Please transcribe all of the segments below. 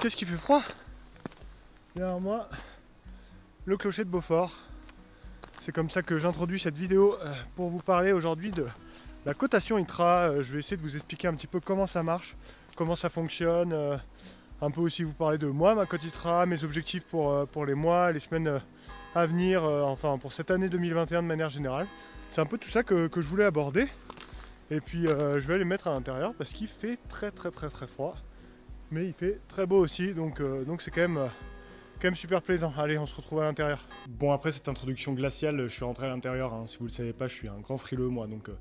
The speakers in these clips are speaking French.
Qu'est-ce qui fait froid? Derrière moi, le clocher de Beaufort. C'est comme ça que j'introduis cette vidéo pour vous parler aujourd'hui de la cotation ITRA. Je vais essayer de vous expliquer un petit peu comment ça marche, comment ça fonctionne, un peu aussi vous parler de moi, ma cote ITRA, mes objectifs pour les mois, les semaines à venir, enfin pour cette année 2021 de manière générale. C'est un peu tout ça que je voulais aborder. Et puis je vais aller mettre à l'intérieur parce qu'il fait très froid. Mais il fait très beau aussi, donc c'est quand même super plaisant. Allez, on se retrouve à l'intérieur. Bon, après cette introduction glaciale, je suis rentré à l'intérieur. Hein. Si vous ne le savez pas, je suis un grand frileux moi, donc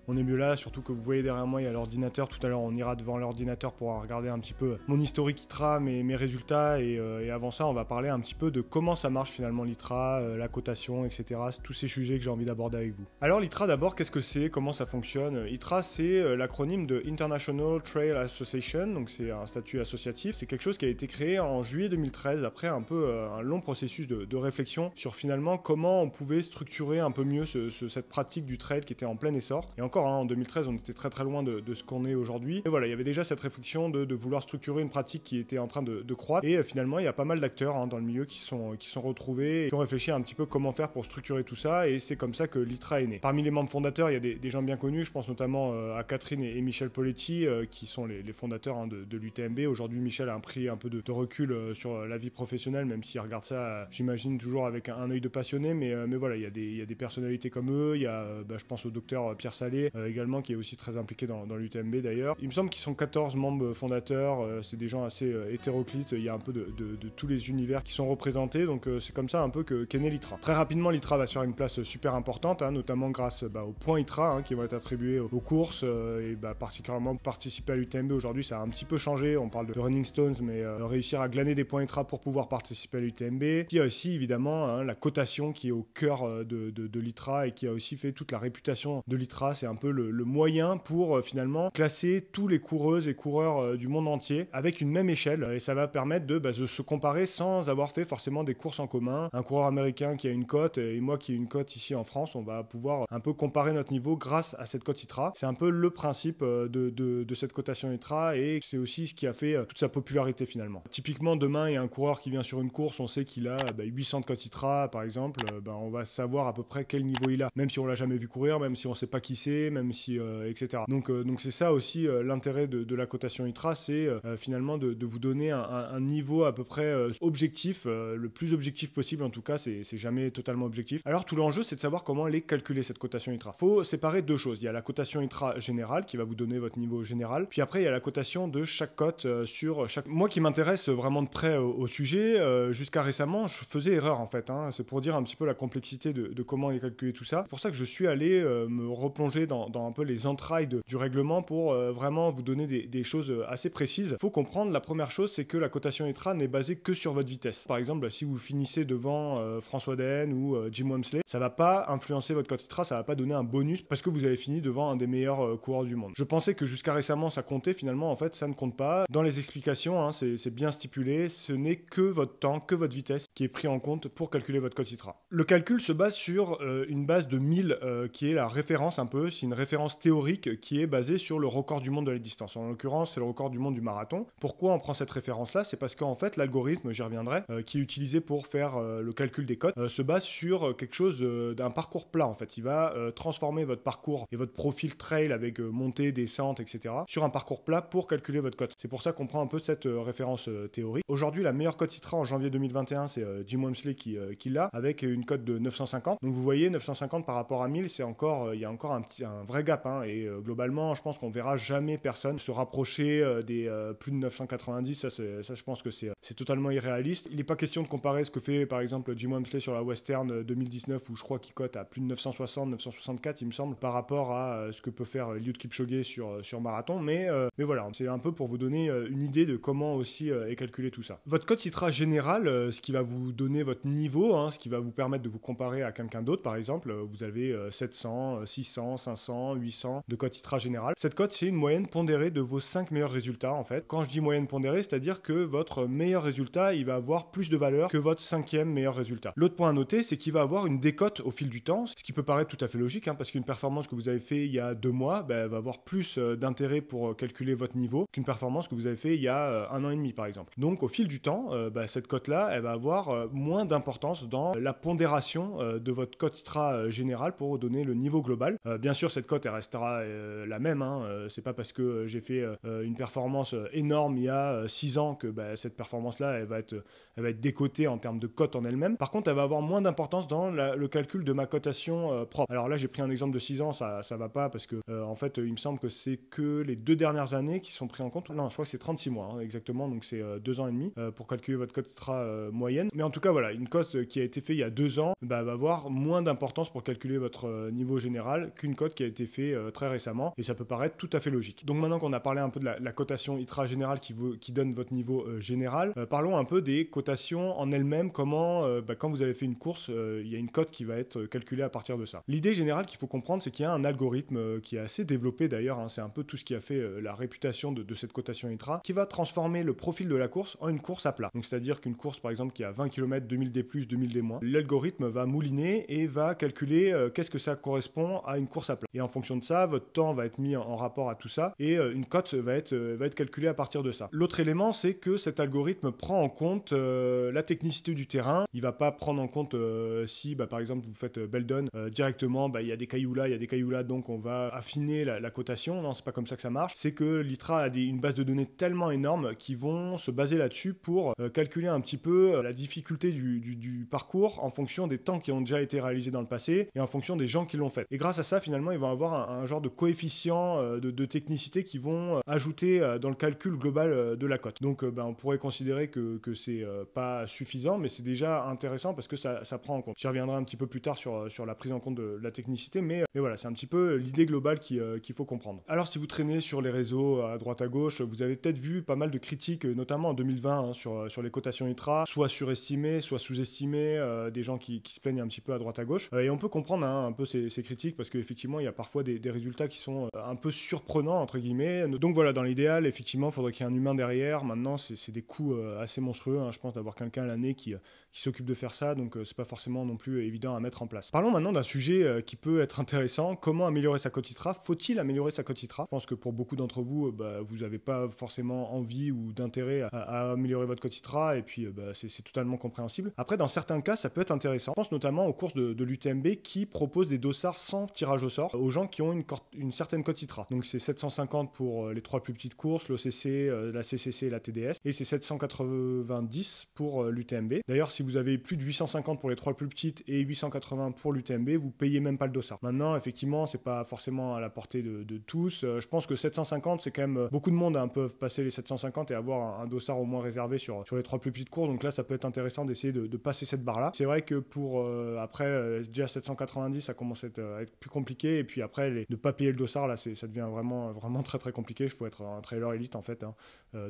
on est mieux là. Surtout que vous voyez derrière moi, il y a l'ordinateur. Tout à l'heure, on ira devant l'ordinateur pour regarder un petit peu mon historique ITRA, mes résultats. Et avant ça, on va parler un petit peu de comment ça marche finalement l'ITRA, la cotation, etc. Tous ces sujets que j'ai envie d'aborder avec vous. Alors l'ITRA d'abord, qu'est-ce que c'est? Comment ça fonctionne? ITRA, c'est l'acronyme de International Trail Association, donc c'est un statut associatif. C'est quelque chose qui a été créé en juillet 2013, après un peu un long processus de réflexion sur finalement comment on pouvait structurer un peu mieux cette pratique du trail qui était en plein essor. Et encore, hein, en 2013, on était très loin de ce qu'on est aujourd'hui. Et voilà, il y avait déjà cette réflexion de vouloir structurer une pratique qui était en train de croître. Et finalement, il y a pas mal d'acteurs hein, dans le milieu qui sont retrouvés et qui ont réfléchi un petit peu comment faire pour structurer tout ça. Et c'est comme ça que l'ITRA est né. Parmi les membres fondateurs, il y a des gens bien connus. Je pense notamment à Catherine et Michel Poletti, qui sont les fondateurs hein, de l'UTMB. Aujourd'hui, Michel a pris un peu de recul sur la vie professionnelle, même s'il regarde ça, j'imagine, toujours avec un œil de passionné. Mais voilà, il y a des personnalités comme eux. Il y a, je pense au docteur Pierre Salé, également, qui est aussi très impliqué dans l'UTMB d'ailleurs. Il me semble qu'ils sont 14 membres fondateurs. C'est des gens assez hétéroclites. Il y a un peu de tous les univers qui sont représentés. Donc c'est comme ça un peu qu'est né l'ITRA. Très rapidement, l'ITRA va se faire une place super importante, hein, notamment grâce aux points ITRA hein, qui vont être attribués aux courses et particulièrement participer à l'UTMB. Aujourd'hui, ça a un petit peu changé. On parle de Running Stones, mais réussir à glaner des points ITRA pour pouvoir participer à l'UTMB. Il y a aussi évidemment hein, la cotation qui est au cœur de l'ITRA et qui a aussi fait toute la réputation de l'ITRA. C'est un peu le moyen pour finalement classer tous les coureuses et coureurs du monde entier avec une même échelle. Et ça va permettre de se comparer sans avoir fait forcément des courses en commun. Un coureur américain qui a une cote et moi qui ai une cote ici en France, on va pouvoir un peu comparer notre niveau grâce à cette cote ITRA. C'est un peu le principe de cette cotation ITRA et c'est aussi ce qui a fait toute sa popularité finalement. Typiquement, demain, il y a un coureur qui vient sur une course, on sait qu'il a 800 de cote ITRA par exemple, on va savoir à peu près quel niveau il a, même si on l'a jamais vu courir, même si on sait pas qui c'est, même si etc. Donc c'est ça aussi l'intérêt de la cotation ITRA, c'est finalement de vous donner un niveau à peu près objectif, le plus objectif possible en tout cas, c'est jamais totalement objectif. Alors tout l'enjeu c'est de savoir comment aller calculer cette cotation ITRA. Faut séparer deux choses, il y a la cotation ITRA générale qui va vous donner votre niveau général, puis après il y a la cotation de chaque cote sur chaque... Moi qui m'intéresse vraiment de près au sujet, jusqu'à récemment je faisais erreur en fait, hein. C'est pour dire un petit peu la complexité de comment est calculé tout ça. C'est pour ça que je suis allé me replonger dans un peu les entrailles du règlement pour vraiment vous donner des choses assez précises. Il faut comprendre, la première chose c'est que la cotation ITRA n'est basée que sur votre vitesse. Par exemple, si vous finissez devant François Daen ou Jim Walmsley, ça va pas influencer votre cote ITRA, ça va pas donner un bonus parce que vous avez fini devant un des meilleurs coureurs du monde. Je pensais que jusqu'à récemment ça comptait, finalement en fait ça ne compte pas. Dans les explications, hein, c'est bien stipulé, ce n'est que votre temps, que votre vitesse qui est pris en compte pour calculer votre cote ITRA. Le calcul se base sur une base de 1000 qui est la référence un peu, c'est une référence théorique qui est basée sur le record du monde de la distance. En l'occurrence, c'est le record du monde du marathon. Pourquoi on prend cette référence-là? C'est parce qu'en fait, l'algorithme, j'y reviendrai, qui est utilisé pour faire le calcul des cotes, se base sur quelque chose d'un parcours plat en fait. Il va transformer votre parcours et votre profil trail avec montée, descente, etc. sur un parcours plat pour calculer votre cote. C'est pour ça qu'on prend un peu cette référence théorique. Aujourd'hui, la meilleure cote ITRA en janvier 2021, c'est Jim Walmsley qui l'a, avec une cote de 950. Donc vous voyez, 950 par rapport à 1000, c'est encore, il y a encore un vrai gap, hein, et globalement, je pense qu'on verra jamais personne se rapprocher des plus de 990. Ça, je pense que c'est totalement irréaliste. Il n'est pas question de comparer ce que fait par exemple Jim Walmsley sur la Western 2019, où je crois qu'il cote à plus de 960, 964, il me semble, par rapport à ce que peut faire Eliud Kipchoge sur marathon. Mais voilà, c'est un peu pour vous donner une idée de comment aussi est calculé tout ça. Votre cote ITRA générale, ce qui va vous donner votre niveau, hein, ce qui va vous permettre de vous comparer à quelqu'un d'autre, par exemple, vous avez 700, 600, 500, 500, 800 de cote ITRA générale. Cette cote, c'est une moyenne pondérée de vos 5 meilleurs résultats en fait. Quand je dis moyenne pondérée, c'est-à-dire que votre meilleur résultat, il va avoir plus de valeur que votre 5e meilleur résultat. L'autre point à noter, c'est qu'il va avoir une décote au fil du temps, ce qui peut paraître tout à fait logique, parce qu'une performance que vous avez fait il y a 2 mois, elle va avoir plus d'intérêt pour calculer votre niveau qu'une performance que vous avez fait il y a 1 an et demi par exemple. Donc au fil du temps, cette cote-là, elle va avoir moins d'importance dans la pondération de votre cote ITRA générale pour donner le niveau global. Bien sûr, cette cote, elle restera la même, c'est pas parce que j'ai fait une performance énorme il y a 6 ans que cette performance-là, elle va être décotée en termes de cote en elle-même. Par contre, elle va avoir moins d'importance dans le calcul de ma cotation propre. Alors là, j'ai pris un exemple de 6 ans, ça va pas parce que en fait, il me semble que c'est que les 2 dernières années qui sont pris en compte. Non, je crois que c'est 36 mois exactement, donc c'est 2 ans et demi pour calculer votre cote ITRA moyenne. Mais en tout cas, voilà, une cote qui a été faite il y a 2 ans va avoir moins d'importance pour calculer votre niveau général qu'une cote qui a été faite très récemment, et ça peut paraître tout à fait logique. Donc maintenant qu'on a parlé un peu de la cotation ITRA générale qui donne votre niveau général, parlons un peu des cotations en elles-mêmes, comment quand vous avez fait une course, il y a une cote qui va être calculée à partir de ça. L'idée générale qu'il faut comprendre, c'est qu'il y a un algorithme qui est assez développé d'ailleurs, c'est un peu tout ce qui a fait la réputation de cette cotation ITRA, qui va transformer le profil de la course en une course à plat. Donc c'est-à-dire qu'une course par exemple qui a 20 km, 2000 D+, 2000 D-, l'algorithme va mouliner et va calculer qu'est-ce que ça correspond à une course à plat. Et en fonction de ça, votre temps va être mis en rapport à tout ça, et une cote va être calculée à partir de ça. L'autre élément, c'est que cet algorithme prend en compte la technicité du terrain. Il va pas prendre en compte si par exemple vous faites Beldon directement, il y a des cailloux là, donc on va affiner la cotation. Non, c'est pas comme ça que ça marche. C'est que l'ITRA a une base de données tellement énorme qui vont se baser là-dessus pour calculer un petit peu la difficulté du parcours en fonction des temps qui ont déjà été réalisés dans le passé et en fonction des gens qui l'ont fait. Et grâce à ça, finalement, ils vont avoir un genre de coefficient de technicité qui vont ajouter dans le calcul global de la cote. Donc on pourrait considérer que c'est pas suffisant, mais c'est déjà intéressant parce que ça prend en compte. J'y reviendrai un petit peu plus tard sur la prise en compte de la technicité, mais voilà, c'est un petit peu l'idée globale qu'il faut comprendre. Alors si vous traînez sur les réseaux à droite à gauche, vous avez peut-être vu pas mal de critiques, notamment en 2020, sur les cotations ITRA, soit surestimées, soit sous-estimées, des gens qui se plaignent un petit peu à droite à gauche. Et on peut comprendre un peu ces critiques parce qu'effectivement, il y a parfois des résultats qui sont un peu surprenants, entre guillemets. Donc voilà, dans l'idéal, effectivement, il faudrait qu'il y ait un humain derrière. Maintenant, c'est des coûts assez monstrueux, je pense, d'avoir quelqu'un à l'année qui s'occupe de faire ça, donc c'est pas forcément non plus évident à mettre en place. Parlons maintenant d'un sujet qui peut être intéressant. Comment améliorer sa cote ITRA? Faut-il améliorer sa cote ITRA? Je pense que pour beaucoup d'entre vous, vous n'avez pas forcément envie ou d'intérêt à améliorer votre cote ITRA, et puis c'est totalement compréhensible. Après, dans certains cas, ça peut être intéressant. Je pense notamment aux courses de l'UTMB qui proposent des dossards sans tirage au sort aux gens qui ont une certaine cote ITRA. Donc c'est 750 pour les 3 plus petites courses, l'OCC, la CCC et la TDS, et c'est 790 pour l'UTMB. D'ailleurs, si vous avez plus de 850 pour les 3 plus petites et 880 pour l'UTMB, vous payez même pas le dossard. Maintenant, effectivement, c'est pas forcément à la portée de tous. Je pense que 750, c'est quand même beaucoup de monde peuvent passer les 750 et avoir un dossard au moins réservé sur les 3 plus petites courses. Donc là, ça peut être intéressant d'essayer de passer cette barre-là. C'est vrai que pour après, déjà 790, ça commence à être plus compliqué. Et puis après, ne pas payer le dossard, là, ça devient vraiment très très compliqué. Il faut être un trailer élite en fait,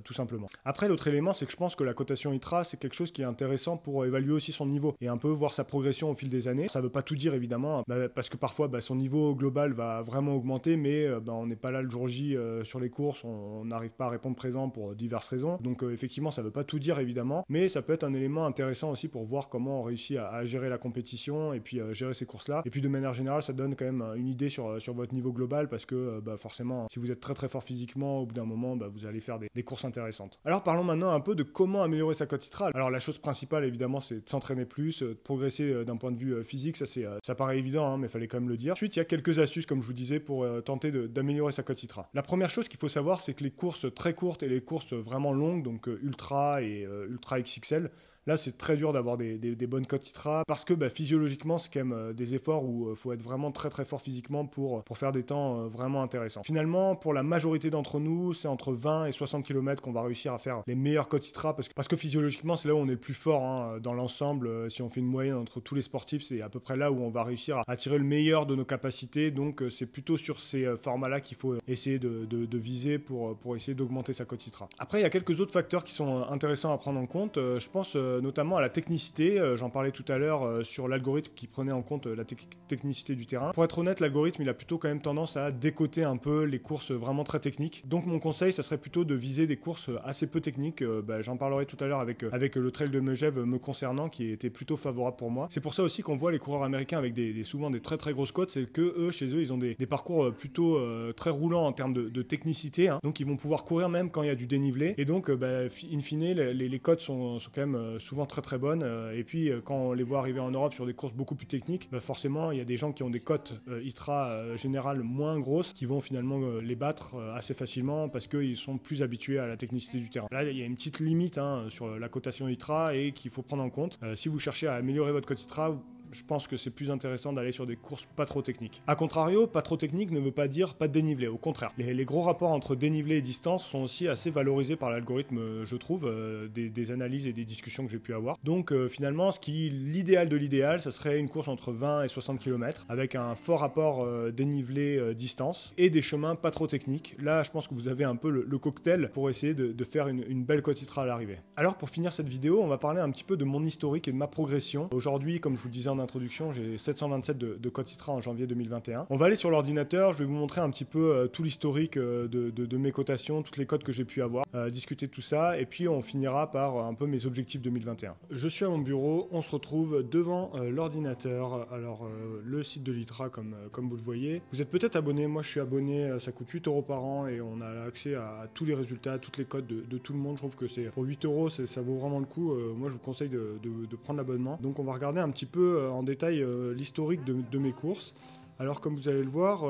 tout simplement. Après, l'autre élément, c'est que je pense que la cotation ITRA, c'est quelque chose qui est intéressant pour évaluer aussi son niveau et un peu voir sa progression au fil des années. Ça veut pas tout dire évidemment, parce que parfois son niveau global va vraiment augmenter, mais on n'est pas là le jour J sur les courses, on n'arrive pas à répondre présent pour diverses raisons. Donc effectivement, ça veut pas tout dire évidemment, mais ça peut être un élément intéressant aussi pour voir comment on réussit à gérer la compétition et puis gérer ces courses-là. Et puis de manière générale, ça donne quand même une idée sur votre niveau global, parce que forcément, si vous êtes très très fort physiquement, au bout d'un moment, vous allez faire des courses intéressantes. Alors parlons maintenant un peu de comment améliorer sa cote ITRA. Alors la chose principale évidemment, c'est de s'entraîner plus, de progresser d'un point de vue physique, ça paraît évident, mais il fallait quand même le dire. Ensuite, il y a quelques astuces, comme je vous disais, pour tenter d'améliorer sa cote ITRA. La première chose qu'il faut savoir, c'est que les courses très courtes et les courses vraiment longues, donc ultra et ultra XXL, là, c'est très dur d'avoir des bonnes cotes ITRA parce que physiologiquement, c'est quand même des efforts où il faut être vraiment très très fort physiquement pour faire des temps vraiment intéressants. Finalement, pour la majorité d'entre nous, c'est entre 20 et 60 km qu'on va réussir à faire les meilleures cotes ITRA parce que physiologiquement, c'est là où on est le plus fort dans l'ensemble. Si on fait une moyenne entre tous les sportifs, c'est à peu près là où on va réussir à tirer le meilleur de nos capacités. Donc, c'est plutôt sur ces formats-là qu'il faut essayer de viser pour essayer d'augmenter sa cote ITRA. Après, il y a quelques autres facteurs qui sont intéressants à prendre en compte. Je pense notamment à la technicité. J'en parlais tout à l'heure sur l'algorithme qui prenait en compte la technicité du terrain. Pour être honnête, l'algorithme il a plutôt quand même tendance à décoter un peu les courses vraiment très techniques. Donc mon conseil, ça serait plutôt de viser des courses assez peu techniques. J'en parlerai tout à l'heure avec le trail de Megève me concernant, qui était plutôt favorable pour moi. C'est pour ça aussi qu'on voit les coureurs américains avec souvent des très très grosses côtes, c'est que eux, chez eux, ils ont des parcours plutôt très roulants en termes de technicité, hein. Donc ils vont pouvoir courir même quand il y a du dénivelé. Et donc, in fine, les côtes sont quand même souvent très très bonnes. Et puis quand on les voit arriver en Europe sur des courses beaucoup plus techniques, forcément, il y a des gens qui ont des côtes ITRA générales moins grosses qui vont finalement les battre assez facilement parce qu'ils sont plus habitués à la technicité du terrain. Là, il y a une petite limite hein, sur la cotation ITRA et qu'il faut prendre en compte. Si vous cherchez à améliorer votre cote ITRA, je pense que c'est plus intéressant d'aller sur des courses pas trop techniques. A contrario, pas trop technique ne veut pas dire pas de dénivelé, au contraire. Les gros rapports entre dénivelé et distance sont aussi assez valorisés par l'algorithme, je trouve, des analyses et des discussions que j'ai pu avoir. Donc finalement, l'idéal de l'idéal, ça serait une course entre 20 et 60 km, avec un fort rapport dénivelé-distance, et des chemins pas trop techniques. Là, je pense que vous avez un peu le cocktail pour essayer de faire une belle cote ITRA à l'arrivée. Alors pour finir cette vidéo, on va parler un petit peu de mon historique et de ma progression. Aujourd'hui, comme je vous disais en introduction, j'ai 727 de cote ITRA en janvier 2021. On va aller sur l'ordinateur, je vais vous montrer un petit peu tout l'historique de mes cotations, toutes les cotes que j'ai pu avoir, discuter de tout ça, et puis on finira par un peu mes objectifs 2021. Je suis à mon bureau, on se retrouve devant l'ordinateur. Alors le site de l'ITRA comme vous le voyez. Vous êtes peut-être abonné, moi je suis abonné, ça coûte 8 € par an et on a accès à tous les résultats, toutes les cotes de tout le monde. Je trouve que c'est pour 8 €, ça vaut vraiment le coup. Moi je vous conseille de prendre l'abonnement. Donc on va regarder un petit peu en détail l'historique de mes courses. Alors comme vous allez le voir,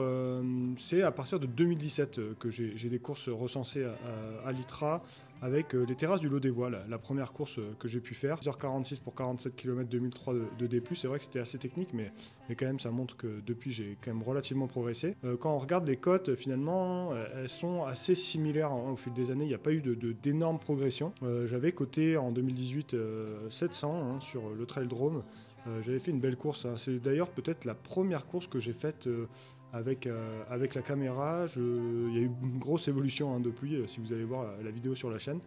c'est à partir de 2017 que j'ai des courses recensées à l'ITRA avec les terrasses du Lot des Voies, la première course que j'ai pu faire. 6h46 pour 47 km 2003 de D+, c'est vrai que c'était assez technique, mais quand même ça montre que depuis j'ai quand même relativement progressé. Quand on regarde les cotes, finalement, elles sont assez similaires au fil des années, il n'y a pas eu d'énormes progressions. J'avais coté en 2018 700 sur le Trail Drôme. J'avais fait une belle course, hein. C'est d'ailleurs peut-être la première course que j'ai faite avec la caméra. Il y a eu une grosse évolution hein, depuis, si vous allez voir la vidéo sur la chaîne.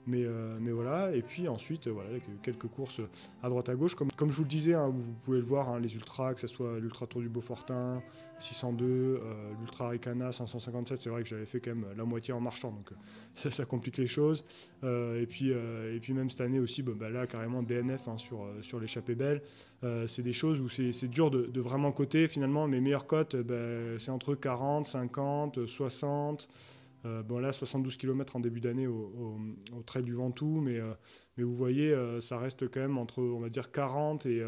Mais voilà, et puis ensuite, voilà, quelques courses à droite à gauche. Comme je vous le disais, hein, vous pouvez le voir, hein, les ultras, que ce soit l'Ultra Tour du Beaufortin, 602, l'Ultra Ricana, 557, c'est vrai que j'avais fait quand même la moitié en marchant, donc ça complique les choses. Et puis même cette année aussi, là carrément DNF hein, sur l'échappée belle. C'est des choses où c'est dur de vraiment coter. Finalement, mes meilleures cotes, c'est entre 40, 50, 60... là 72 km en début d'année au Trail du Ventoux, mais vous voyez ça reste quand même entre on va dire 40 et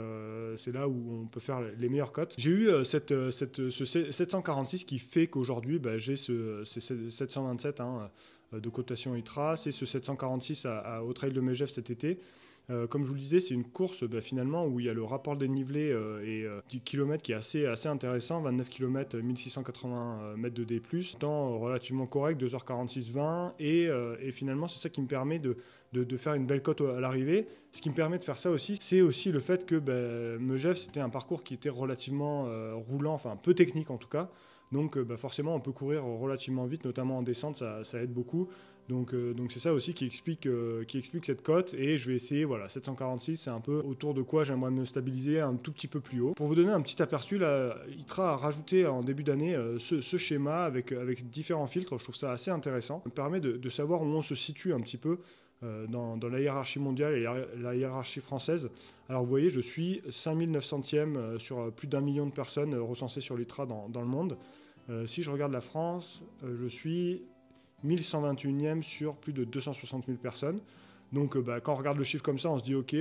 c'est là où on peut faire les meilleures cotes. J'ai eu ce 746 qui fait qu'aujourd'hui j'ai ce 727 hein, de cotation ITRA, c'est ce 746 au Trail de Megève cet été. Comme je vous le disais, c'est une course finalement où il y a le rapport dénivelé et 10 km qui est assez intéressant, 29 km, 1680 mètres de D+, temps relativement correct, 2h46-20, et finalement c'est ça qui me permet de faire une belle cote à l'arrivée. Ce qui me permet de faire ça aussi, c'est aussi le fait que Megève c'était un parcours qui était relativement roulant, enfin peu technique en tout cas. Donc forcément on peut courir relativement vite, notamment en descente, ça aide beaucoup. Donc c'est ça aussi qui explique cette cote, et je vais essayer, voilà, 746, c'est un peu autour de quoi j'aimerais me stabiliser un tout petit peu plus haut. Pour vous donner un petit aperçu, là, ITRA a rajouté en début d'année ce schéma avec différents filtres, je trouve ça assez intéressant. Ça me permet de savoir où on se situe un petit peu dans la hiérarchie mondiale et la hiérarchie française. Alors vous voyez, je suis 5900e sur plus d'1 million de personnes recensées sur l'ITRA dans le monde. Si je regarde la France, je suis 1121e sur plus de 260 000 personnes. Donc quand on regarde le chiffre comme ça, on se dit ok,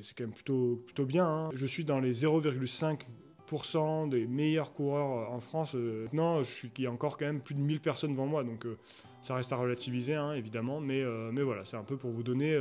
c'est quand même plutôt bien, hein. Je suis dans les 0,5% des meilleurs coureurs en France. Maintenant, il y a encore quand même plus de 1000 personnes devant moi, donc ça reste à relativiser, hein, évidemment, mais voilà, c'est un peu pour vous donner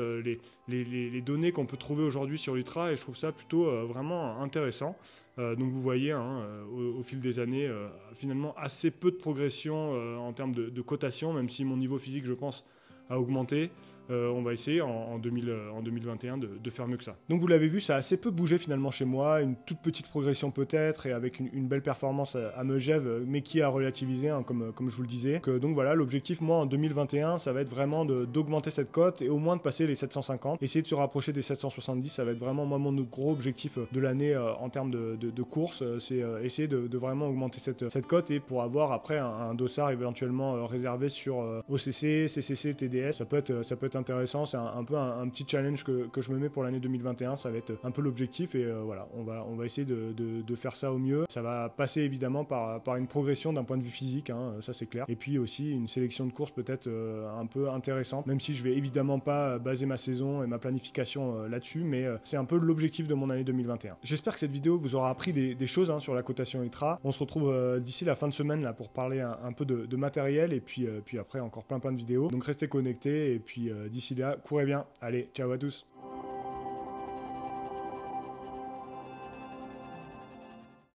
les données qu'on peut trouver aujourd'hui sur l'ITRA, et je trouve ça plutôt vraiment intéressant. Donc vous voyez, hein, au fil des années, finalement assez peu de progression en termes de cotation, même si mon niveau physique, je pense, a augmenté. on va essayer en 2021 de faire mieux que ça. Donc vous l'avez vu, ça a assez peu bougé finalement chez moi, une toute petite progression peut-être, et avec une belle performance à Megève, mais qui a relativisé, hein, comme je vous le disais. Donc voilà, l'objectif moi en 2021, ça va être vraiment d'augmenter cette cote et au moins de passer les 750, essayer de se rapprocher des 770, ça va être vraiment moi mon gros objectif de l'année en termes de course, c'est essayer de vraiment augmenter cette cote et pour avoir après un dossard éventuellement réservé sur OCC, CCC, TDS, ça peut être intéressant, c'est un peu un petit challenge que je me mets pour l'année 2021, ça va être un peu l'objectif et voilà, on va essayer de faire ça au mieux. Ça va passer évidemment par une progression d'un point de vue physique, hein, ça c'est clair, et puis aussi une sélection de courses peut-être un peu intéressante, même si je vais évidemment pas baser ma saison et ma planification là-dessus, mais c'est un peu l'objectif de mon année 2021. J'espère que cette vidéo vous aura appris des choses hein, sur la cotation ITRA. On se retrouve d'ici la fin de semaine là, pour parler un peu de matériel et puis après encore plein de vidéos. Donc restez connectés et puis d'ici là, courez bien. Allez, ciao à tous.